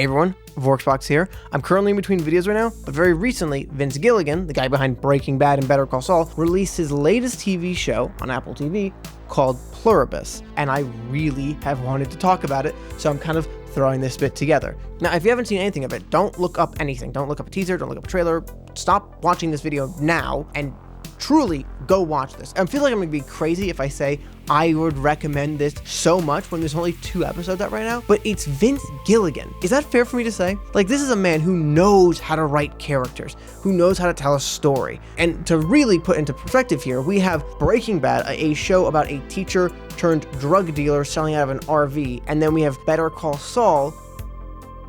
Hey everyone, VorksBox here. I'm currently in between videos right now, but very recently, Vince Gilligan, the guy behind Breaking Bad and Better Call Saul, released his latest TV show on Apple TV called Pluribus, and I really have wanted to talk about it, so I'm kind of throwing this bit together. Now, if you haven't seen anything of it, don't look up anything. Don't look up a teaser, don't look up a trailer. Stop watching this video now and truly go watch this. I feel like I'm gonna be crazy if I say I would recommend this so much when there's only 2 episodes out right now, but it's Vince Gilligan. Is that fair for me to say? Like, this is a man who knows how to write characters, who knows how to tell a story. And to really put into perspective here, we have Breaking Bad, a show about a teacher turned drug dealer selling out of an RV, and then we have Better Call Saul,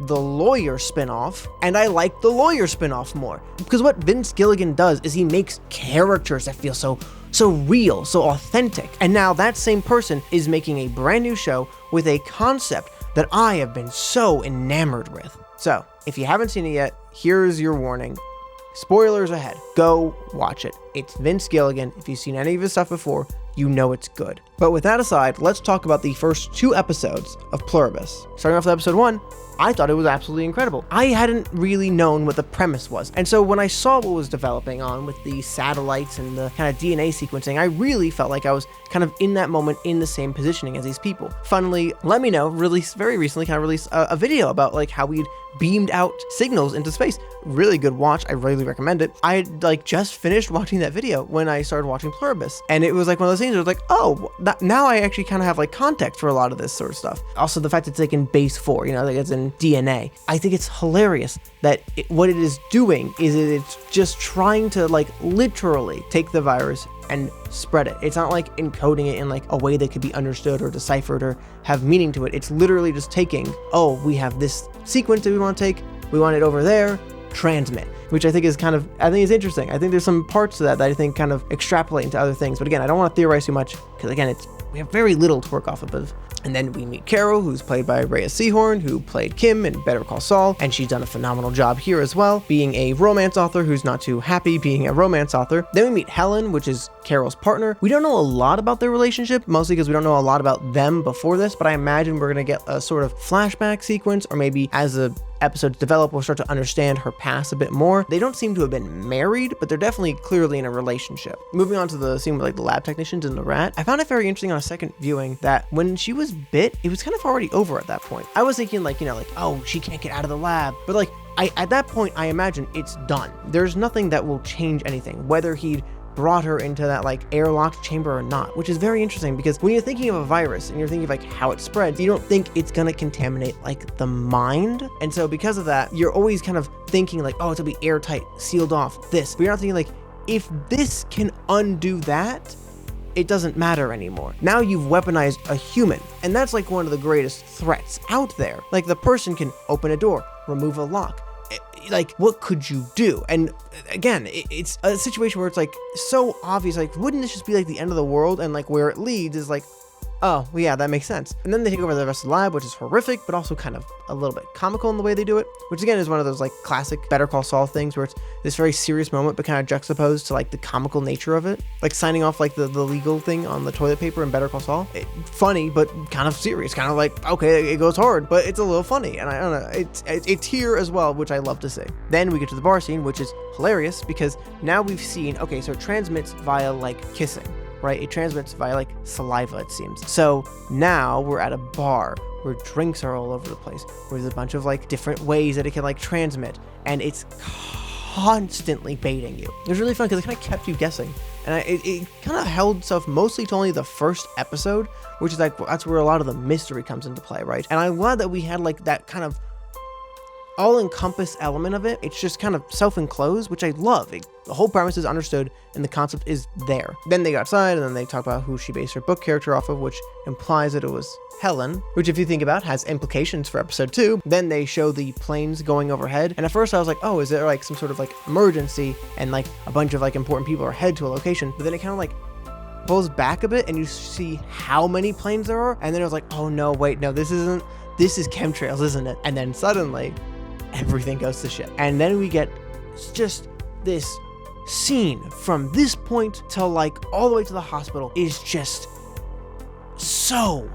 the lawyer spinoff, and I like the lawyer spinoff more because what Vince Gilligan does is he makes characters that feel so real, so authentic. And now that same person is making a brand new show with a concept that I have been so enamored with. So if you haven't seen it yet, here's your warning. Spoilers ahead. Go watch it. It's Vince Gilligan. If you've seen any of his stuff before, you know it's good. But with that aside, let's talk about the first 2 episodes of Pluribus. Starting off with episode 1, I thought it was absolutely incredible. I hadn't really known what the premise was. And so when I saw what was developing on with the satellites and the kind of DNA sequencing, I really felt like I was kind of in that moment in the same positioning as these people. Funnily, Let Me Know released very recently, released a video about like how we'd beamed out signals into space. Really good watch. I really recommend it. I had like just finished watching that video when I started watching Pluribus. And it was like one of those things where I was like, oh, now I actually kind of have like context for a lot of this sort of stuff. Also the fact it's like in base 4, you know, like it's in DNA. I think it's hilarious that what it is doing is it's just trying to like literally take the virus and spread it. It's not like encoding it in like a way that could be understood or deciphered or have meaning to it. It's literally just taking, oh, we have this sequence that we want to take, we want it over there, transmit, which I think is interesting. I think there's some parts to that I think kind of extrapolate into other things. But again, I don't want to theorize too much because again, we have very little to work off of. And then we meet Carol, who's played by Rhea Seehorn, who played Kim in Better Call Saul, and she's done a phenomenal job here as well, being a romance author who's not too happy being a romance author. Then we meet Helen, which is Carol's partner. We don't know a lot about their relationship, mostly because we don't know a lot about them before this, but I imagine we're going to get a sort of flashback sequence, or maybe as the episodes develop, we'll start to understand her past a bit more. They don't seem to have been married, but they're definitely clearly in a relationship. Moving on to the scene with like the lab technicians and the rat, I found it very interesting on a second viewing that when she was bit, it was kind of already over at that point. I was thinking like, oh, she can't get out of the lab, but like at that point, I imagine it's done. There's nothing that will change anything, whether he'd brought her into that like airlocked chamber or not, which is very interesting because when you're thinking of a virus and you're thinking of like how it spreads, you don't think it's gonna contaminate like the mind. And so because of that, you're always kind of thinking like, oh, it's gonna be airtight, sealed off, this. But you're not thinking like, if this can undo that, it doesn't matter anymore. Now you've weaponized a human, and that's like one of the greatest threats out there. Like the person can open a door, remove a lock. Like, what could you do? And again, it's a situation where it's like so obvious, like wouldn't this just be like the end of the world? And like where it leads is like, oh, well, yeah, that makes sense. And then they take over the rest of the lab, which is horrific, but also kind of a little bit comical in the way they do it, which again is one of those like classic Better Call Saul things where it's this very serious moment, but kind of juxtaposed to like the comical nature of it. Like signing off like the legal thing on the toilet paper in Better Call Saul. Funny, but kind of serious, kind of like, okay, it goes hard, but it's a little funny. And I don't know, it's here as well, which I love to see. Then we get to the bar scene, which is hilarious because now we've seen, okay, so it transmits via like kissing. Right? It transmits via like saliva, it seems. So now we're at a bar where drinks are all over the place, where there's a bunch of like different ways that it can like transmit, and it's constantly baiting you. It was really fun because it kind of kept you guessing, and it kind of held itself mostly to only the first episode, which is like, that's where a lot of the mystery comes into play, right? And I'm glad that we had like that kind of all-encompass element of it. It's just kind of self-enclosed, which I love. The whole premise is understood and the concept is there. Then they go outside and then they talk about who she based her book character off of, which implies that it was Helen, which if you think about has implications for episode 2. Then they show the planes going overhead, and at first I was like, oh, is there like some sort of like emergency and like a bunch of like important people are headed to a location? But then it kind of like pulls back a bit and you see how many planes there are, and then it was like, oh no, wait, no, this is chemtrails, isn't it? And then suddenly everything goes to shit. And then we get just this scene from this point till like all the way to the hospital is just so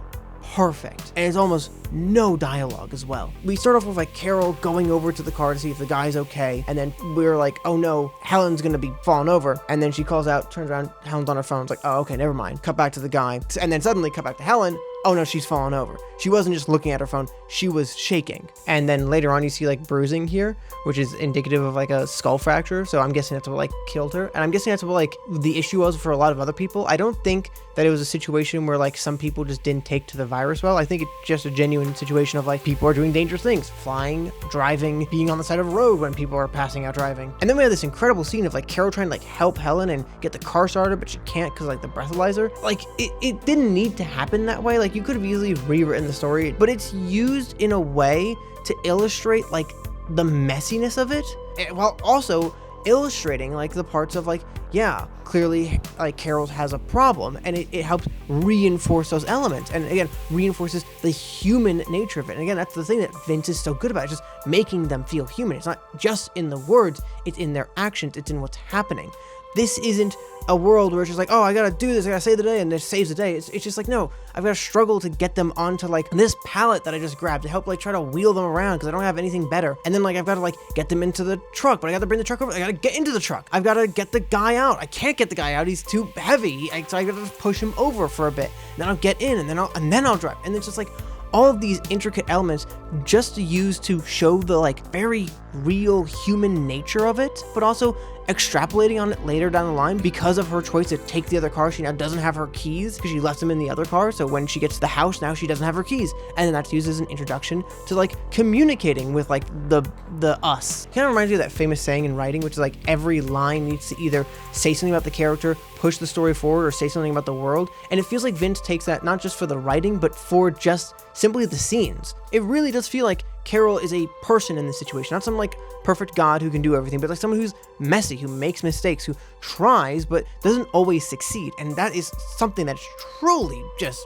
perfect, and it's almost no dialogue as well. We start off with like Carol going over to the car to see if the guy's okay, and then we're like, oh no, Helen's gonna be falling over, and then she calls out, turns around, Helen's on her phone, it's like, oh okay, never mind. Cut back to the guy, and then suddenly cut back to Helen. Oh no, she's fallen over. She wasn't just looking at her phone, she was shaking. And then later on you see like bruising here, which is indicative of like a skull fracture. So I'm guessing that's what like killed her. And I'm guessing that's what like the issue was for a lot of other people. I don't think that it was a situation where like some people just didn't take to the virus well. I think it's just a genuine situation of like people are doing dangerous things, flying, driving, being on the side of a road when people are passing out driving. And then we have this incredible scene of like Carol trying to like help Helen and get the car started, but she can't because like the breathalyzer. Like it didn't need to happen that way. Like you could have easily rewritten the story, but it's used in a way to illustrate like the messiness of it, while also illustrating like the parts of like, yeah, clearly like Carol has a problem, and it helps reinforce those elements, and again reinforces the human nature of it. And again, that's the thing that Vince is so good about, just making them feel human. It's not just in the words, it's in their actions, it's in what's happening. This isn't a world where it's just like, oh, I gotta do this, I gotta save the day, and this saves the day. It's just like, no, I've gotta struggle to get them onto like this pallet that I just grabbed to help like try to wheel them around because I don't have anything better. And then like I've gotta like get them into the truck, but I gotta bring the truck over. I gotta get into the truck. I've gotta get the guy out. I can't get the guy out. He's too heavy. So I gotta just push him over for a bit. Then I'll get in, and then I'll drive. And it's just like all of these intricate elements just to use to show the like very real human nature of it, but also extrapolating on it later down the line because of her choice to take the other car. She now doesn't have her keys because she left them in the other car. So when she gets to the house, now she doesn't have her keys. And then that's used as an introduction to like communicating with like the us. Kind of reminds me of that famous saying in writing, which is like every line needs to either say something about the character, push the story forward, or say something about the world. And it feels like Vince takes that not just for the writing, but for just simply the scenes. It really does feel like Carol is a person in this situation, not some like perfect god who can do everything, but like someone who's messy, who makes mistakes, who tries but doesn't always succeed. And that is something that's truly just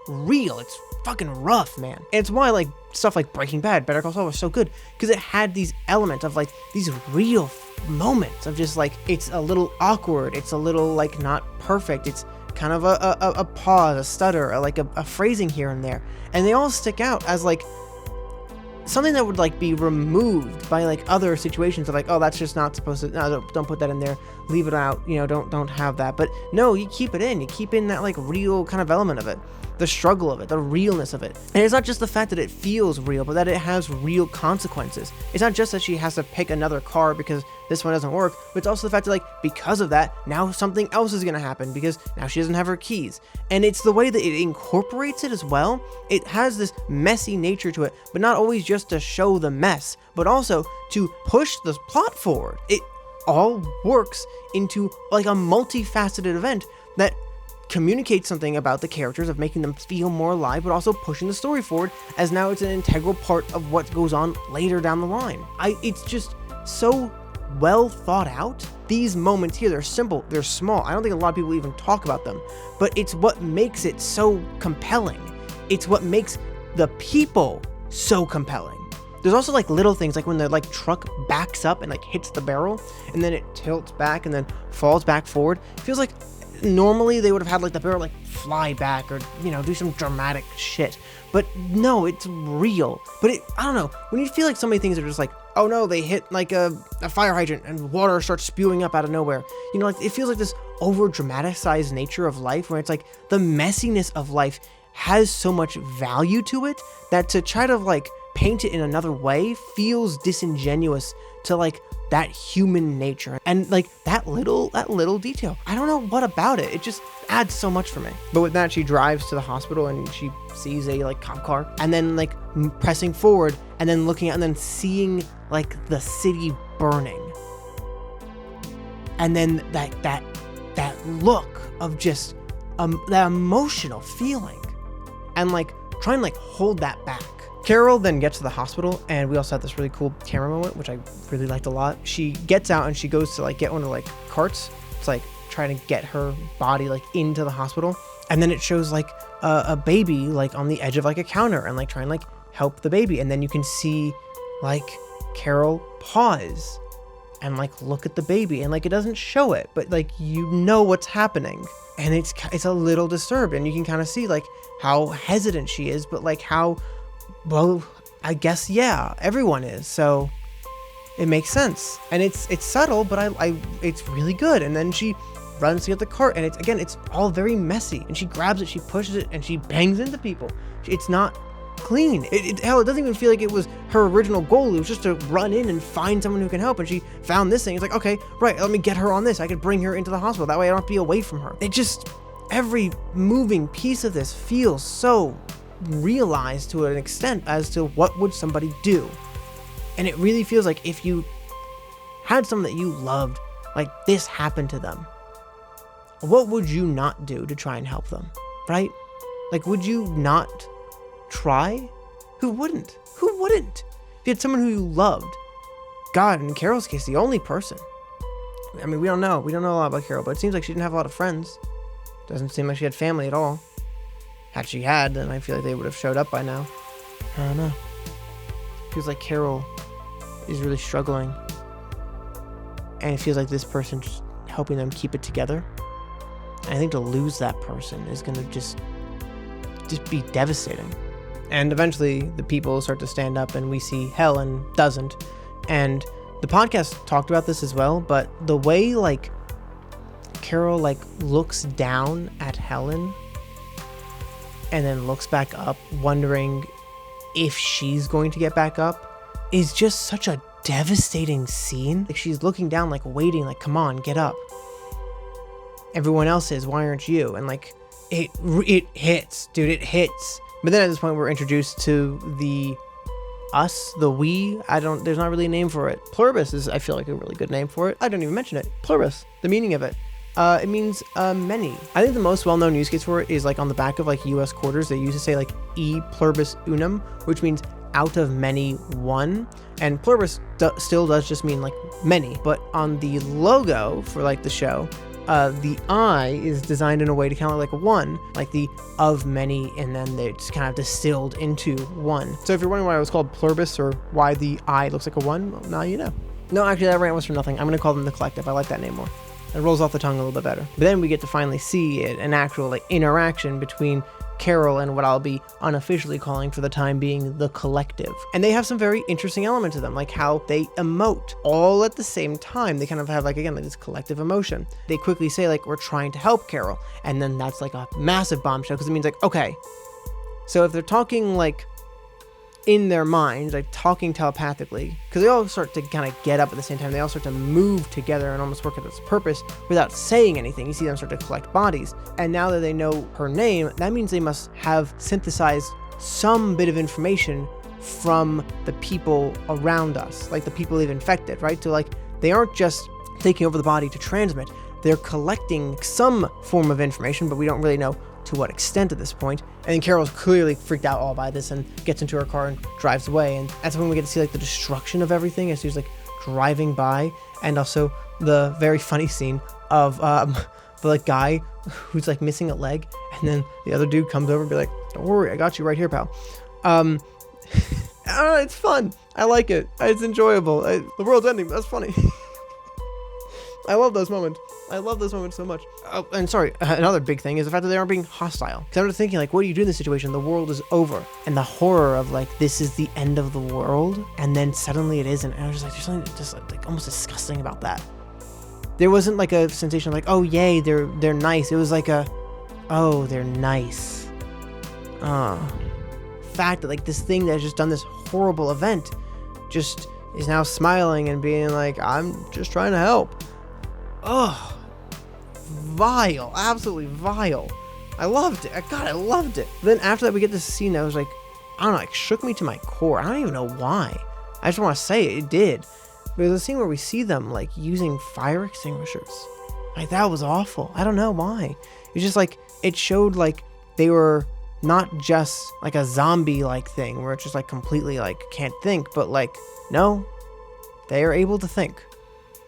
real. It's fucking rough, man. And it's why like stuff like Breaking Bad, Better Call Saul was so good, because it had these elements of like these real moments of just like, it's a little awkward, it's a little like not perfect, it's kind of a pause, a stutter, or like a phrasing here and there, and they all stick out as like something that would like be removed by like other situations of like, oh, that's just not supposed to, no, don't put that in there, leave it out, you know, don't have that. But no, you keep it in, you keep in that like real kind of element of it, the struggle of it, the realness of it. And it's not just the fact that it feels real, but that it has real consequences. It's not just that she has to pick another car because this one doesn't work, but it's also the fact that like, because of that, now something else is going to happen because now she doesn't have her keys. And it's the way that it incorporates it as well. It has this messy nature to it, but not always just to show the mess, but also to push the plot forward. It all works into like a multifaceted event that communicates something about the characters, of making them feel more alive, but also pushing the story forward, as now it's an integral part of what goes on later down the line. It's just so well thought out. These moments here, they're simple, they're small. I don't think a lot of people even talk about them, but it's what makes it so compelling. It's what makes the people so compelling. There's also like little things, like when the like truck backs up and like hits the barrel, and then it tilts back and then falls back forward. It feels like normally they would have had like the barrel like fly back, or you know, do some dramatic shit, but no, it's real. But I don't know, when you feel like so many things are just like, oh no, they hit like a fire hydrant and water starts spewing up out of nowhere, you know, like it feels like this over dramatized nature of life, where it's like the messiness of life has so much value to it that to try to like paint it in another way feels disingenuous to like that human nature and like that little detail. I don't know what about it. It just adds so much for me. But with that, she drives to the hospital and she sees a like cop car, and then like pressing forward and then looking at and then seeing like the city burning. And then that look of just that emotional feeling, and like trying to like hold that back. Carol then gets to the hospital, and we also have this really cool camera moment, which I really liked a lot. She gets out and she goes to like get one of the like carts to like try to get her body like into the hospital, and then it shows like a baby like on the edge of like a counter and like trying to like help the baby, and then you can see like Carol pause and like look at the baby, and like it doesn't show it, but like you know what's happening, and it's a little disturbed, and you can kind of see like how hesitant she is, but like how, well, I guess yeah, everyone is, so it makes sense, and it's subtle, but I it's really good. And then she runs to get the cart, and it's all very messy, and she grabs it, she pushes it, and she bangs into people. It's not clean. Hell, it doesn't even feel like it was her original goal. It was just to run in and find someone who can help, and she found this thing. It's like, okay, right, let me get her on this. I could bring her into the hospital. That way I don't have to be away from her. It just, every moving piece of this feels so realized to an extent as to what would somebody do. And it really feels like if you had someone that you loved, like this happened to them, what would you not do to try and help them, right? Like, would you not try? Who wouldn't? Who wouldn't? If you had someone who you loved, God, in Carol's case, the only person. I mean, we don't know a lot about Carol, but it seems like she didn't have a lot of friends. Doesn't seem like she had family at all. Had she had, then I feel like they would have showed up by now. I don't know. Feels like Carol is really struggling, and it feels like this person just helping them keep it together. And I think to lose that person is going to just be devastating. And eventually the people start to stand up, and we see Helen doesn't. And the podcast talked about this as well, but the way like Carol like looks down at Helen and then looks back up wondering if she's going to get back up is just such a devastating scene. Like she's looking down, like waiting, like, come on, get up. Everyone else is, why aren't you? And like it hits, dude, it hits. But then at this point we're introduced to the we. There's not really a name for it. Pluribus is, I feel like, a really good name for it. I don't even mention it. Pluribus, the meaning of it. It means many. I think the most well-known use case for it is like on the back of like US quarters, they used to say like e pluribus unum, which means out of many one. And pluribus still does just mean like many, but on the logo for like the show, the I is designed in a way to kind of like a one, like the of many, and then it's kind of distilled into one. So if you're wondering why it was called Pluribus or why the I looks like a one, well, now you know. No, actually that rant was for nothing. I'm going to call them the Collective. I like that name more. It rolls off the tongue a little bit better. But then we get to finally see an actual like interaction between Carol and what I'll be unofficially calling for the time being the Collective. And they have some very interesting elements to them, like how they emote all at the same time. They kind of have like, again, like this collective emotion. They quickly say like, we're trying to help Carol. And then that's like a massive bombshell, because it means like, okay, so if they're talking like in their minds, like talking telepathically, because they all start to kind of get up at the same time. They all start to move together and almost work at its purpose without saying anything. You see them start to collect bodies. And now that they know her name, that means they must have synthesized some bit of information from the people around us, like the people they've infected, right? So like they aren't just taking over the body to transmit. They're collecting some form of information, but we don't really know to what extent at this point. And Carol's clearly freaked out all by this and gets into her car and drives away. And that's when we get to see like the destruction of everything as she's like driving by, and also the very funny scene of the like guy who's like missing a leg, and then the other dude comes over and be like, don't worry, I got you right here, pal. I don't know, it's fun. I like it. It's enjoyable. The world's ending, but that's funny. I love those moments. I love those moments so much. Oh, and sorry, another big thing is the fact that they aren't being hostile. Because I'm just thinking, like, what do you do in this situation? The world is over. And the horror of, like, this is the end of the world. And then suddenly it isn't. And I was just like, there's something just, like almost disgusting about that. There wasn't, like, a sensation of, like, oh, yay, they're nice. It was like oh, they're nice. Fact that, like, this thing that has just done this horrible event just is now smiling and being like, I'm just trying to help. Ugh, vile, absolutely vile. I loved it. God, I loved it. Then after that, we get this scene that was like, I don't know, like shook me to my core. I don't even know why. I just want to say it did. But there's a scene where we see them like using fire extinguishers. Like that was awful. I don't know why. It was just like, it showed like they were not just like a zombie like thing where it's just like completely like can't think, but like, no, they are able to think.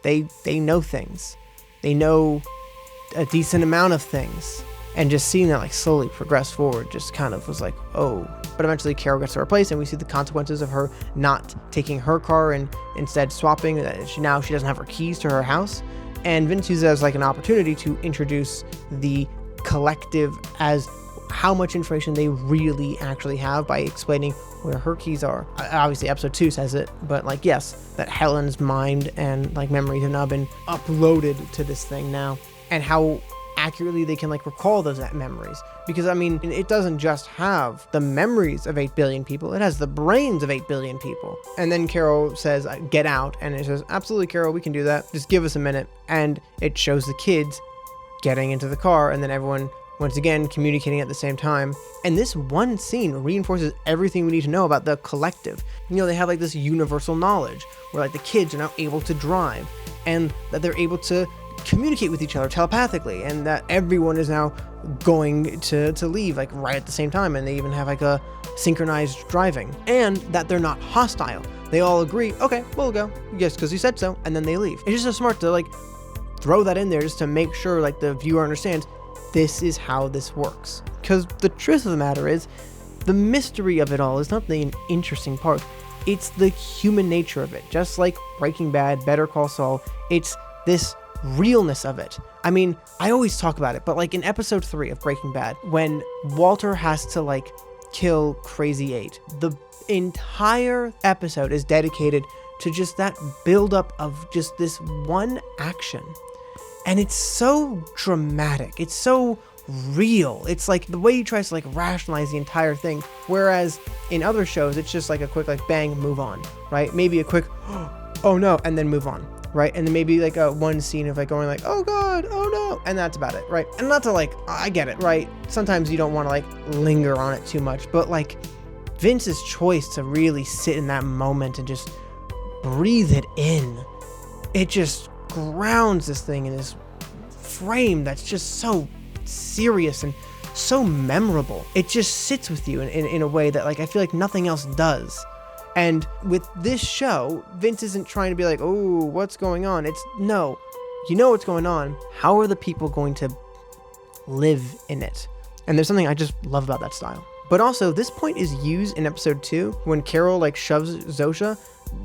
They know things. They know a decent amount of things. And just seeing that like slowly progress forward just kind of was like, oh, but eventually Carol gets to her place, and we see the consequences of her not taking her car and instead swapping. Now she doesn't have her keys to her house, and Vince uses it as like an opportunity to introduce the collective as how much information they really actually have by explaining where her keys are. Obviously episode 2 says it, but like, yes, that Helen's mind and like memories have now been uploaded to this thing now, and how accurately they can like recall those memories. Because I mean, it doesn't just have the memories of 8 billion people, it has the brains of 8 billion people. And then Carol says, get out, and it says, absolutely Carol, we can do that, just give us a minute. And it shows the kids getting into the car, and then everyone once again communicating at the same time. And this one scene reinforces everything we need to know about the collective. You know, they have like this universal knowledge where like the kids are now able to drive, and that they're able to communicate with each other telepathically, and that everyone is now going to leave like right at the same time, and they even have like a synchronized driving, and that they're not hostile. They all agree, okay, we'll go, yes, because you said so, and then they leave. It's just so smart to like throw that in there just to make sure like the viewer understands this is how this works. Because the truth of the matter is, the mystery of it all is not the interesting part, it's the human nature of it. Just like Breaking Bad, Better Call Saul, it's this realness of it. I mean, I always talk about it, but like in episode 3 of Breaking Bad, when Walter has to like kill Crazy 8, the entire episode is dedicated to just that buildup of just this one action. And it's so dramatic. It's so real. It's like the way he tries to like rationalize the entire thing. Whereas in other shows, it's just like a quick like bang, move on, right? Maybe a quick, oh no, and then move on, right? And then maybe like a one scene of like going like, oh God, oh no, and that's about it, right? And not to like, I get it, right? Sometimes you don't want to like linger on it too much, but like Vince's choice to really sit in that moment and just breathe it in, it just grounds this thing in this frame that's just so serious and so memorable. It just sits with you in a way that like I feel like nothing else does. And with this show, Vince isn't trying to be like, oh, what's going on? It's no, you know what's going on. How are the people going to live in it? And there's something I just love about that style. But also, this point is used in episode 2 when Carol like shoves Zosha.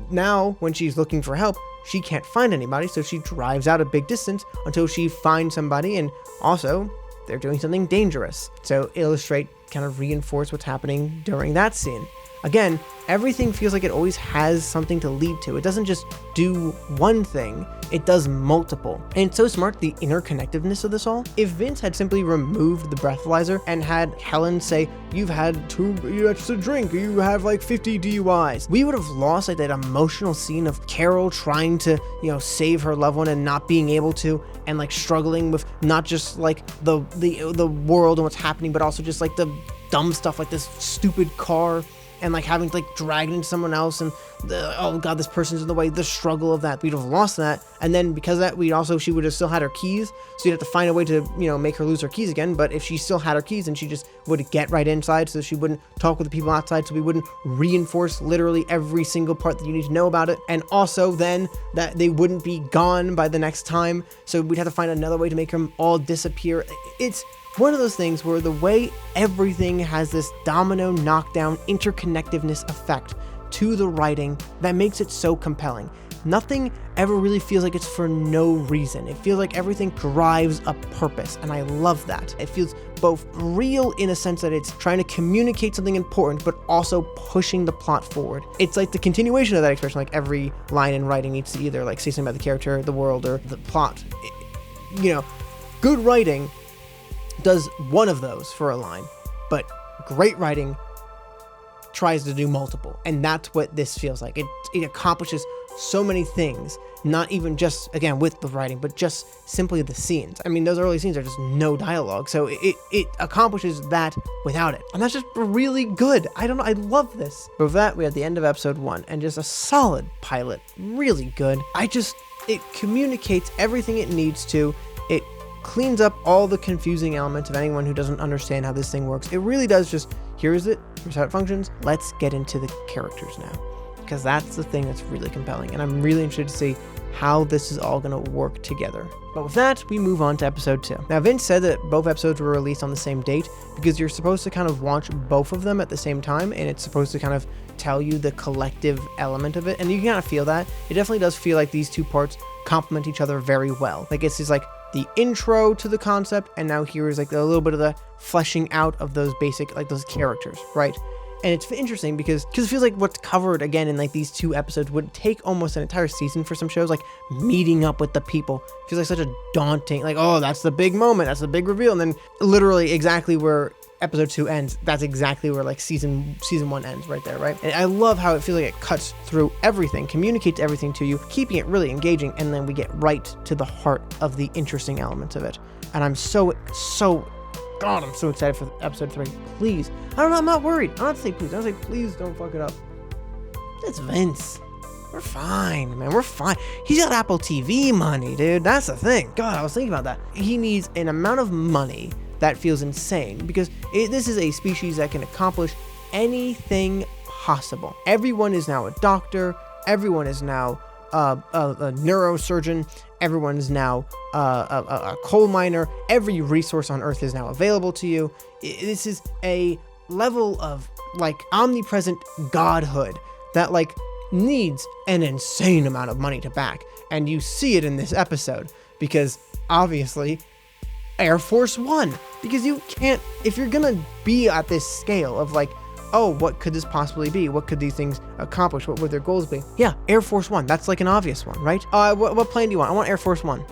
Now, when she's looking for help, she can't find anybody, so she drives out a big distance until she finds somebody, and also, they're doing something dangerous. So illustrate, kind of reinforce what's happening during that scene. Again, everything feels like it always has something to lead to. It doesn't just do one thing, it does multiple. And it's so smart, the interconnectedness of this all. If Vince had simply removed the breathalyzer and had Helen say, you've had 2 extra drink, you have like 50 DUIs, we would have lost like that emotional scene of Carol trying to, you know, save her loved one and not being able to, and like struggling with not just like the world and what's happening, but also just like the dumb stuff like this stupid car, and like having to like drag it into someone else, and oh God, this person's in the way, the struggle of that. We'd have lost that. And then because of that, she would have still had her keys. So you'd have to find a way to, you know, make her lose her keys again. But if she still had her keys, then she just would get right inside, so she wouldn't talk with the people outside, so we wouldn't reinforce literally every single part that you need to know about it. And also then that they wouldn't be gone by the next time. So we'd have to find another way to make them all disappear. It's one of those things where the way everything has this domino knockdown interconnectiveness effect to the writing that makes it so compelling. Nothing ever really feels like it's for no reason. It feels like everything drives a purpose, and I love that. It feels both real in a sense that it's trying to communicate something important, but also pushing the plot forward. It's like the continuation of that expression, like every line in writing needs to either like say something about the character, the world, or the plot. You know, good writing does one of those for a line, but great writing tries to do multiple, and that's what this feels like. It accomplishes so many things, not even just, again, with the writing, but just simply the scenes. I mean, those early scenes are just no dialogue, so it accomplishes that without it, and that's just really good. I don't know, I love this. But with that, we had the end of episode 1, and just a solid pilot, really good. It communicates everything it needs to. It cleans up all the confusing elements of anyone who doesn't understand how this thing works. It really does just, here's how it functions. Let's get into the characters now, because that's the thing that's really compelling, and I'm really interested to see how this is all going to work together. But with that, we move on to episode 2. Now, Vince said that both episodes were released on the same date because you're supposed to kind of watch both of them at the same time, and it's supposed to kind of tell you the collective element of it, and you can kind of feel that. It definitely does feel like these two parts complement each other very well. Like, it's just like the intro to the concept, and now here is like a little bit of the fleshing out of those basic, like those characters, right? And it's interesting because it feels like what's covered again in like these 2 episodes would take almost an entire season for some shows, like meeting up with the people. It feels like such a daunting, like, oh, that's the big moment, that's the big reveal. And then literally exactly where episode 2 ends, that's exactly where like season 1 ends right there, right? And I love how it feels like it cuts through everything, communicates everything to you, keeping it really engaging. And then we get right to the heart of the interesting elements of it. And I'm God, I'm so excited for episode 3. Please. I'm not worried. I don't have to say please. I don't say please don't fuck it up. It's Vince. We're fine, man. We're fine. He's got Apple TV money, dude. That's the thing. God, I was thinking about that. He needs an amount of money that feels insane because this is a species that can accomplish anything possible. Everyone is now a doctor. Everyone is now a neurosurgeon. Everyone is now a coal miner. Every resource on Earth is now available to you. This is a level of like omnipresent godhood that like needs an insane amount of money to back. And you see it in this episode because obviously Air Force One, because you can't, if you're gonna be at this scale of like, oh, what could this possibly be? What could these things accomplish? What would their goals be? Yeah, Air Force One. That's like an obvious one, right? What plane do you want? I want Air Force One.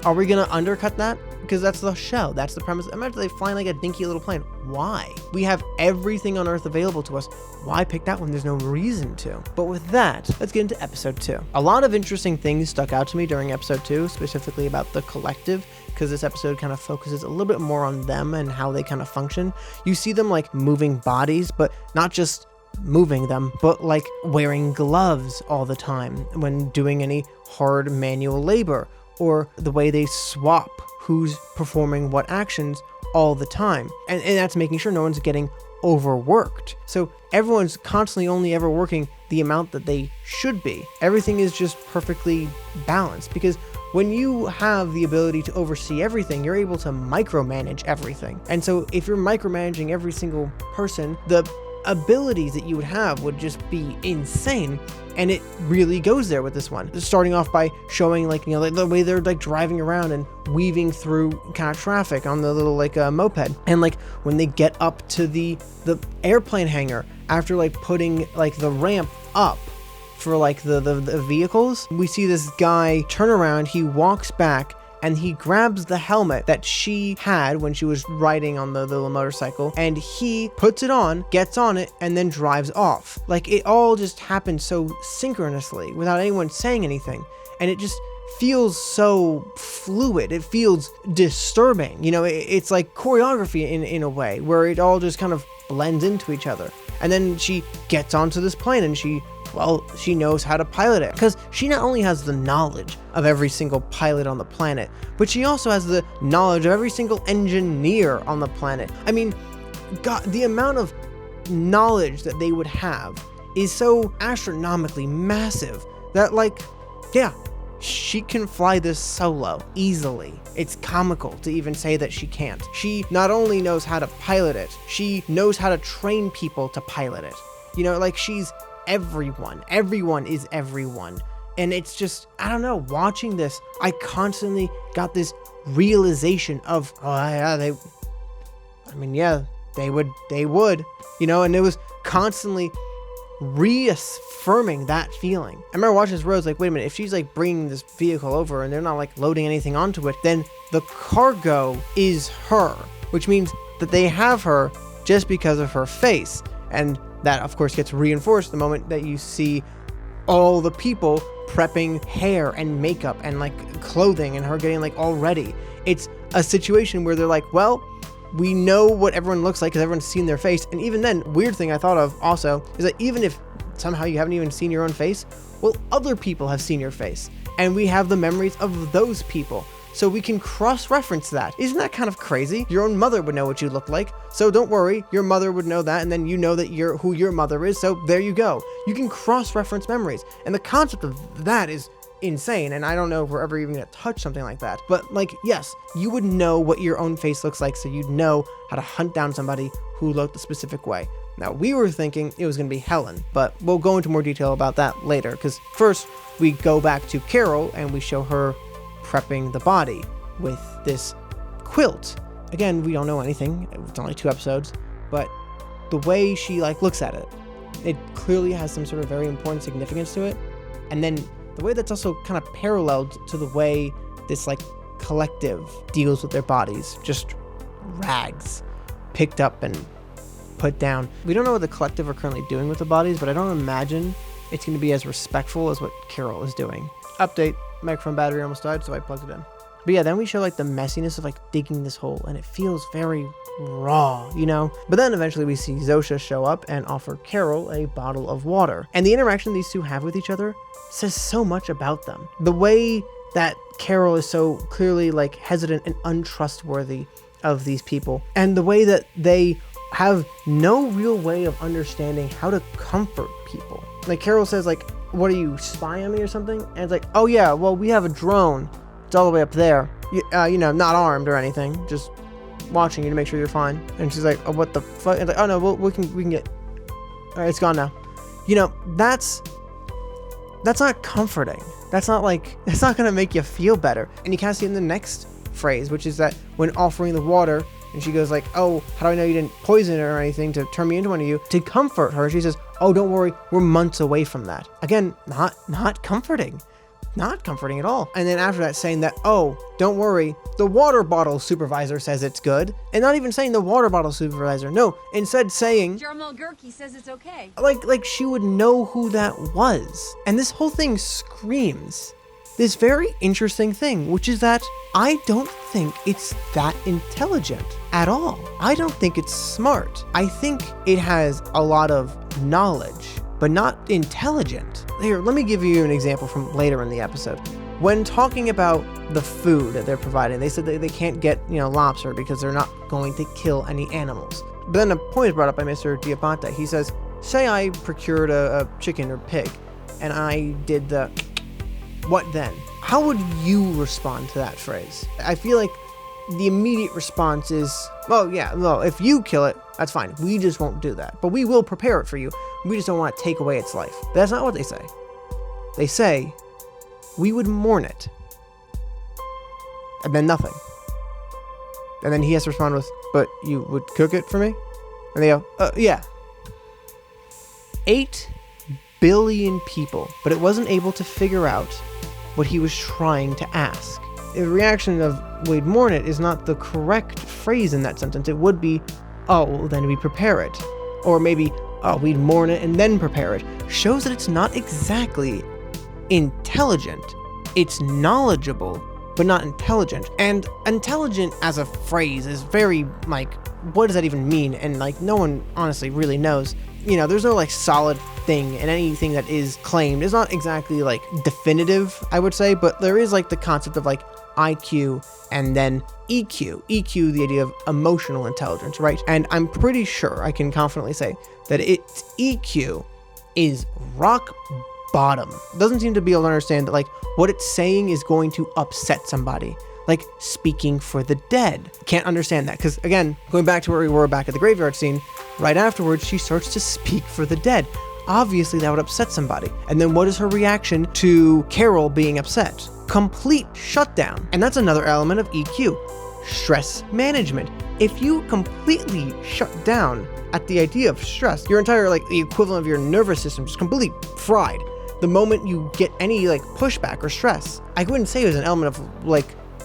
Are we gonna undercut that? Because that's the show. That's the premise. Imagine they flying like a dinky little plane. Why? We have everything on Earth available to us. Why pick that one? There's no reason to. But with that, let's get into episode 2. A lot of interesting things stuck out to me during episode 2, specifically about the collective, because this episode kind of focuses a little bit more on them and how they kind of function. You see them like moving bodies, but not just moving them, but like wearing gloves all the time when doing any hard manual labor, or the way they swap who's performing what actions all the time. And that's making sure no one's getting overworked. So everyone's constantly only ever working the amount that they should be. Everything is just perfectly balanced because when you have the ability to oversee everything, you're able to micromanage everything. And so if you're micromanaging every single person, the abilities that you would have would just be insane. And it really goes there with this one. Starting off by showing like, you know, like the way they're like driving around and weaving through kind of traffic on the little like moped. And like when they get up to the airplane hangar after like putting like the ramp up for like the vehicles, we see this guy turn around, he walks back, and he grabs the helmet that she had when she was riding on the little motorcycle, and he puts it on, gets on it, and then drives off. Like, it all just happened so synchronously without anyone saying anything. And it just feels so fluid. It feels disturbing. You know, it's like choreography in a way where it all just kind of blends into each other. And then she gets onto this plane and she knows how to pilot it, because she not only has the knowledge of every single pilot on the planet, but she also has the knowledge of every single engineer on the planet. I mean, God, the amount of knowledge that they would have is so astronomically massive that, like, yeah, she can fly this solo easily. It's comical to even say that she can't. She not only knows how to pilot it, she knows how to train people to pilot it. You know, like, she's everyone. Everyone is everyone. And it's just, I don't know, watching this, I constantly got this realization of, oh yeah, they would, you know, and it was constantly reaffirming that feeling. I remember watching this road, like, wait a minute, if she's like bringing this vehicle over and they're not like loading anything onto it, then the cargo is her, which means that they have her just because of her face. And that, of course, gets reinforced the moment that you see all the people prepping hair and makeup and like clothing and her getting like all ready. It's a situation where they're like, well, we know what everyone looks like because everyone's seen their face. And even then, weird thing I thought of also is that even if somehow you haven't even seen your own face, well, other people have seen your face. And we have the memories of those people. so we can cross-reference that. Isn't that kind of crazy? Your own mother would know what you look like, so don't worry, your mother would know that, and then you know that who your mother is, so there you go. You can cross-reference memories, and the concept of that is insane, and I don't know if we're ever even gonna touch something like that. But like, yes, you would know what your own face looks like, so you'd know how to hunt down somebody who looked a specific way. Now, we were thinking it was gonna be Helen, but we'll go into more detail about that later, because first we go back to Carol and we show her prepping the body with this quilt. Again, we don't know anything, it's only 2 episodes, but the way she like looks at it, it clearly has some sort of very important significance to it. And then the way that's also kind of paralleled to the way this like collective deals with their bodies, just rags picked up and put down. We don't know what the collective are currently doing with the bodies, but I don't imagine it's going to be as respectful as what Carol is doing. Update, microphone battery almost died, so I plugged it in. But yeah, then we show like the messiness of like digging this hole, and it feels very raw, you know? But then eventually we see Zosha show up and offer Carol a bottle of water. And the interaction these two have with each other says so much about them. The way that Carol is so clearly like hesitant and untrustworthy of these people, and the way that they have no real way of understanding how to comfort people. Like Carol says like, what are you, spying on me or something? And it's like, oh yeah, well we have a drone. It's all the way up there. You know, not armed or anything, just watching you to make sure you're fine. And she's like, oh, what the fuck? And it's like, oh no, we can get, all right, it's gone now. You know, that's not comforting. That's not gonna make you feel better. And you kind of see it in the next phrase, which is that when offering the water, and she goes like, oh, how do I know you didn't poison it or anything to turn me into one of you? To comfort her, she says, oh, don't worry, we're months away from that. Again, not comforting. Not comforting at all. And then after that saying that, oh, don't worry, the water bottle supervisor says it's good. And not even saying the water bottle supervisor, no, instead saying Jarmo Gurki says it's okay. Like she would know who that was. And this whole thing screams this very interesting thing, which is that I don't think it's that intelligent at all. I don't think it's smart. I think it has a lot of knowledge, but not intelligent. Here, let me give you an example from later in the episode. When talking about the food that they're providing, they said that they can't get, lobster because they're not going to kill any animals. But then a point is brought up by Mr. Diapante. He says, say I procured a chicken or pig, and I did the, what then? How would you respond to that phrase? I feel like the immediate response is, oh yeah, well, if you kill it, that's fine. We just won't do that. But we will prepare it for you. We just don't want to take away its life. But that's not what they say. They say, we would mourn it. And then nothing. And then he has to respond with, but you would cook it for me? And they go, yeah. 8 billion people, but it wasn't able to figure out what he was trying to ask. The reaction of we'd mourn it is not the correct phrase in that sentence. It would be, oh, well, then we prepare it. Or maybe, oh, we'd mourn it and then prepare it. Shows that it's not exactly intelligent. It's knowledgeable, but not intelligent. And intelligent as a phrase is very, what does that even mean? And, no one honestly really knows. There's no, solid thing, and anything that is claimed is not exactly, definitive, I would say, but there is, the concept of, IQ and then EQ. EQ, the idea of emotional intelligence, right? And I'm pretty sure I can confidently say that its EQ is rock bottom. Doesn't seem to be able to understand that, what it's saying is going to upset somebody. Speaking for the dead. Can't understand that, because again, going back to where we were back at the graveyard scene, right afterwards, she starts to speak for the dead. Obviously, that would upset somebody. And then what is her reaction to Carol being upset? Complete shutdown. And that's another element of EQ. Stress management. If you completely shut down at the idea of stress, your entire, the equivalent of your nervous system just completely fried. The moment you get any, pushback or stress. I wouldn't say it was an element of,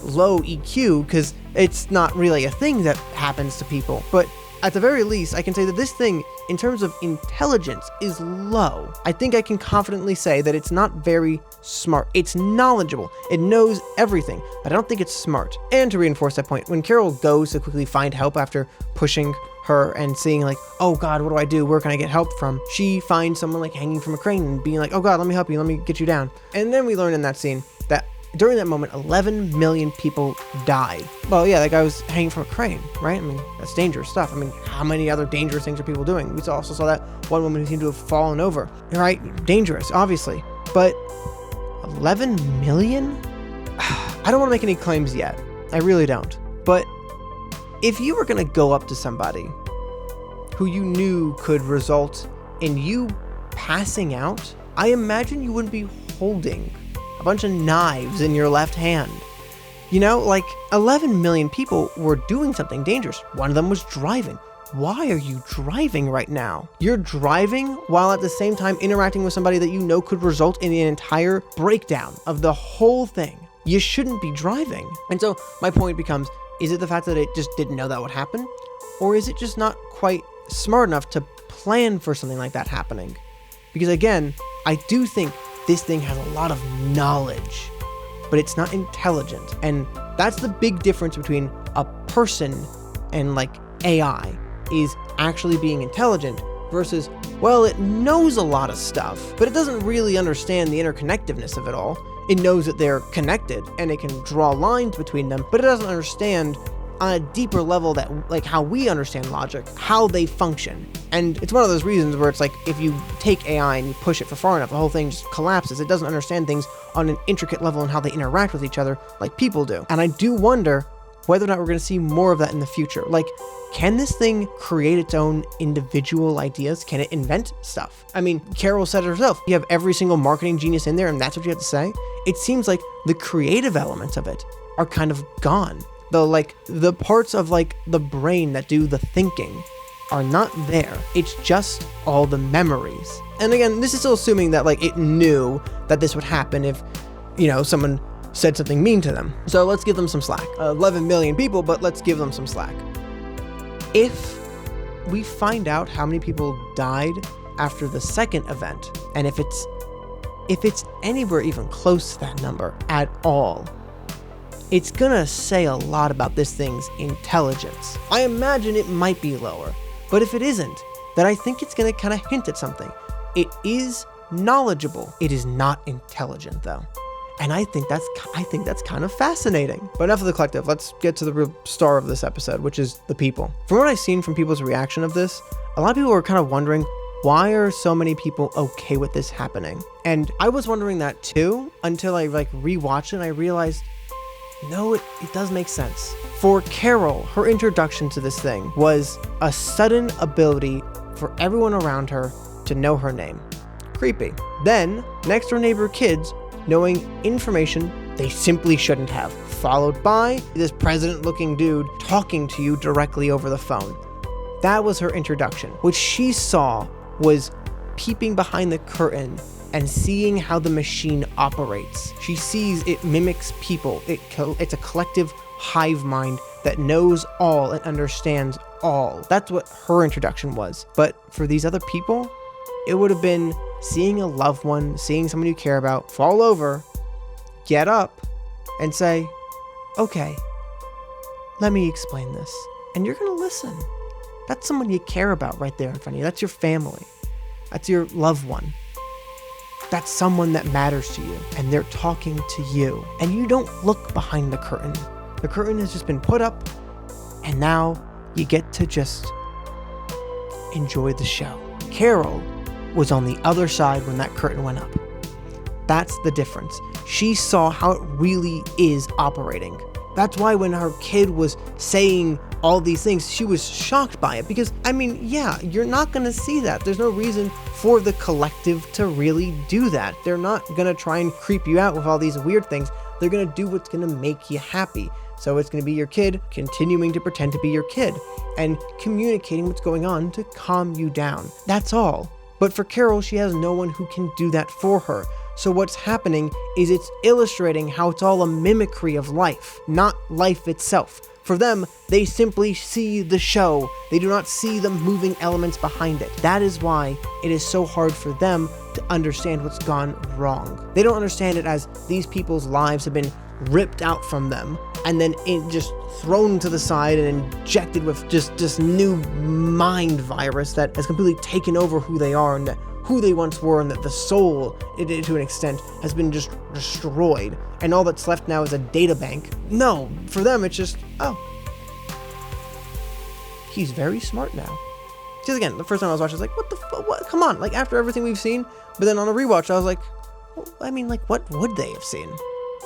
low EQ, because it's not really a thing that happens to people, but at the very least, I can say that this thing, in terms of intelligence, is low. I think I can confidently say that it's not very smart. It's knowledgeable. It knows everything, but I don't think it's smart. And to reinforce that point, when Carol goes to quickly find help after pushing her and seeing oh God, what do I do? Where can I get help from? She finds someone hanging from a crane and being oh God, let me help you. Let me get you down. And then we learn in that scene that during that moment, 11 million people died. Well, yeah, that guy was hanging from a crane, right? I mean, that's dangerous stuff. I mean, how many other dangerous things are people doing? We also saw that one woman who seemed to have fallen over, right? Dangerous, obviously. But 11 million? I don't want to make any claims yet. I really don't. But if you were going to go up to somebody who you knew could result in you passing out, I imagine you wouldn't be holding a bunch of knives in your left hand. You know, like 11 million people were doing something dangerous. One of them was driving. Why are you driving right now? You're driving while at the same time interacting with somebody that you know could result in an entire breakdown of the whole thing. You shouldn't be driving. And so my point becomes, is it the fact that it just didn't know that would happen? Or is it just not quite smart enough to plan for something like that happening? Because again, I do think this thing has a lot of knowledge, but it's not intelligent. And that's the big difference between a person and like AI, is actually being intelligent versus, well, it knows a lot of stuff, but it doesn't really understand the interconnectiveness of it all. It knows that they're connected and it can draw lines between them, but it doesn't understand on a deeper level that, like, how we understand logic, how they function. And it's one of those reasons where it's like, if you take AI and you push it for far enough, the whole thing just collapses. It doesn't understand things on an intricate level and how they interact with each other like people do. And I do wonder whether or not we're going to see more of that in the future. Like, can this thing create its own individual ideas? Can it invent stuff? I mean, Carol said it herself. You have every single marketing genius in there and that's what you have to say. It seems like the creative elements of it are kind of gone. The parts of like the brain that do the thinking are not there. It's just all the memories. And again, this is still assuming that like it knew that this would happen if, you know, someone said something mean to them. So let's give them some slack. 11 million people, but let's give them some slack. If we find out how many people died after the second event, and if it's anywhere even close to that number at all, it's gonna say a lot about this thing's intelligence. I imagine it might be lower, but if it isn't, then I think it's gonna kind of hint at something. It is knowledgeable. It is not intelligent though. And I think that's kind of fascinating. But enough of the collective. Let's get to the real star of this episode, which is the people. From what I've seen from people's reaction of this, a lot of people are kind of wondering, why are so many people okay with this happening? And I was wondering that too, until I like rewatched it and I realized, no, it does make sense. For Carol, her introduction to this thing was a sudden ability for everyone around her to know her name. Creepy. Then, next door neighbor kids knowing information they simply shouldn't have, followed by this president-looking dude talking to you directly over the phone. That was her introduction. What she saw was peeping behind the curtain and seeing how the machine operates. She sees it mimics people. It's a collective hive mind that knows all and understands all. That's what her introduction was. But for these other people, it would have been seeing a loved one, seeing someone you care about, fall over, get up, and say, okay, let me explain this. And you're gonna listen. That's someone you care about right there in front of you. That's your family. That's your loved one. That's someone that matters to you, and they're talking to you. And you don't look behind the curtain. The curtain has just been put up, and now you get to just enjoy the show. Carol was on the other side when that curtain went up. That's the difference. She saw how it really is operating. That's why when her kid was saying all these things, she was shocked by it because, I mean, yeah, you're not gonna see that. There's no reason for the collective to really do that. They're not gonna try and creep you out with all these weird things. They're gonna do what's gonna make you happy. So it's gonna be your kid continuing to pretend to be your kid and communicating what's going on to calm you down. That's all. But for Carol, she has no one who can do that for her. So what's happening is it's illustrating how it's all a mimicry of life, not life itself. For them, they simply see the show. They do not see the moving elements behind it. That is why it is so hard for them to understand what's gone wrong. They don't understand it as these people's lives have been ripped out from them and then just thrown to the side and injected with just this new mind virus that has completely taken over who they are and who they once were, and that the soul, to an extent, has been just destroyed, and all that's left now is a data bank. No, for them it's just, oh, he's very smart now. Because again, the first time I was watching, I was like, what the what? Come on, like after everything we've seen. But then on a rewatch, I was like, well, I mean, like what would they have seen?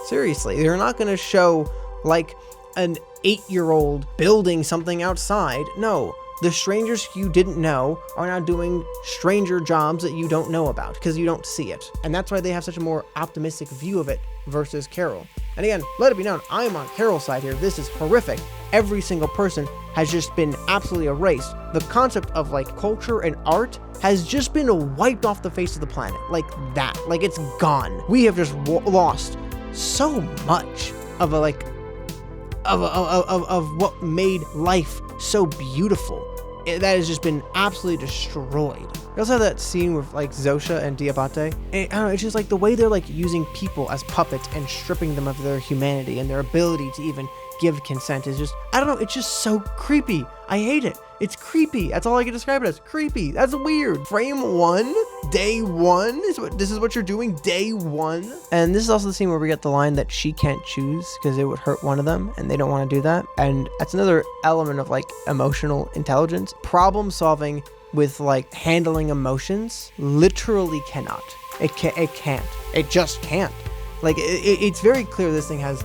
Seriously, they're not gonna show like an 8-year-old building something outside. No, the strangers you didn't know are now doing stranger jobs that you don't know about because you don't see it. And that's why they have such a more optimistic view of it versus Carol. And again, let it be known, I am on Carol's side here. This is horrific. Every single person has just been absolutely erased. The concept of like culture and art has just been wiped off the face of the planet. Like that. Like it's gone. We have just lost so much of of what made life so beautiful. That has just been absolutely destroyed. We also have that scene with like Zosha and Diabate. And I don't know, it's just like the way they're like using people as puppets and stripping them of their humanity and their ability to even give consent is just, I don't know, it's just so creepy. I hate it. It's creepy. That's all I can describe it as. Creepy. That's weird. Frame 1, day 1 this is what you're doing, day 1. And this is also the scene where we get the line that she can't choose because it would hurt one of them and they don't want to do that. And that's another element of like emotional intelligence. Problem solving with like handling emotions literally cannot. It can't. It just can't. Like it's very clear this thing has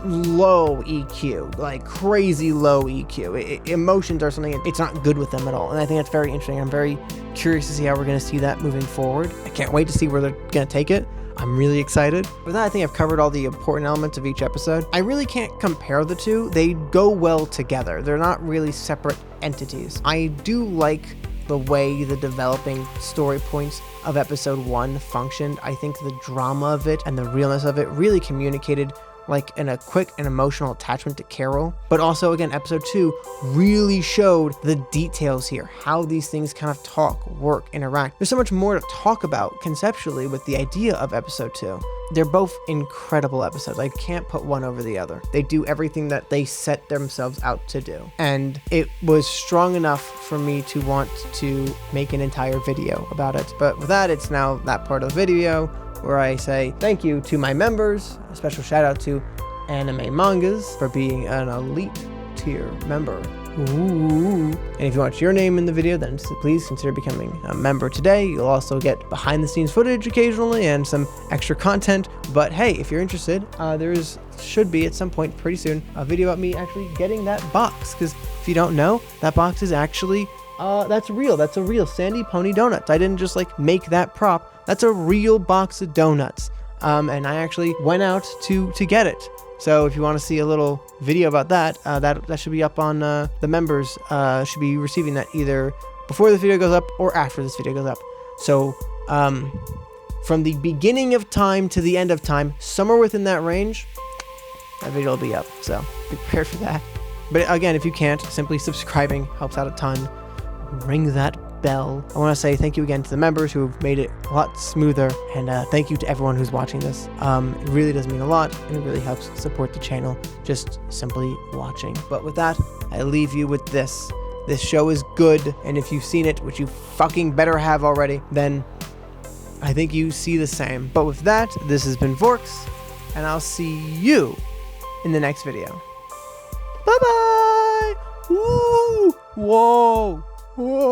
low EQ, like crazy low EQ. Emotions are something, it's not good with them at all. And I think that's very interesting. I'm very curious to see how we're going to see that moving forward. I can't wait to see where they're going to take it. I'm really excited. With that, I think I've covered all the important elements of each episode. I really can't compare the two. They go well together. They're not really separate entities. I do like the way the developing story points of episode 1 functioned. I think the drama of it and the realness of it really communicated like in a quick and emotional attachment to Carol. But also, again, episode 2 really showed the details here, how these things kind of talk, work, interact. There's so much more to talk about conceptually with the idea of episode 2. They're both incredible episodes. I can't put one over the other. They do everything that they set themselves out to do. And it was strong enough for me to want to make an entire video about it. But with that, it's now that part of the video where I say thank you to my members. A special shout out to Anime Mangas for being an elite tier member. Ooh. And if you want your name in the video, then please consider becoming a member today. You'll also get behind the scenes footage occasionally and some extra content. But hey, if you're interested, should be at some point pretty soon a video about me actually getting that box. Because if you don't know, that box is actually that's real. That's a real Sandy Pony Donuts. I didn't just like make that prop. That's a real box of donuts. And I actually went out to get it. So if you want to see a little video about that, that should be up on the members. Should be receiving that either before this video goes up or after this video goes up. So from the beginning of time to the end of time, somewhere within that range, that video will be up. So be prepared for that. But again, if you can't, simply subscribing helps out a ton. Ring that bell. I want to say thank you again to the members who have made it a lot smoother, and thank you to everyone who's watching this. It really does mean a lot, and it really helps support the channel just simply watching. But with that, I leave you with this. This show is good, and if you've seen it, which you fucking better have already, then I think you see the same. But with that, this has been Vorks, and I'll see you in the next video. Bye-bye! Woo! Whoa! Whoa!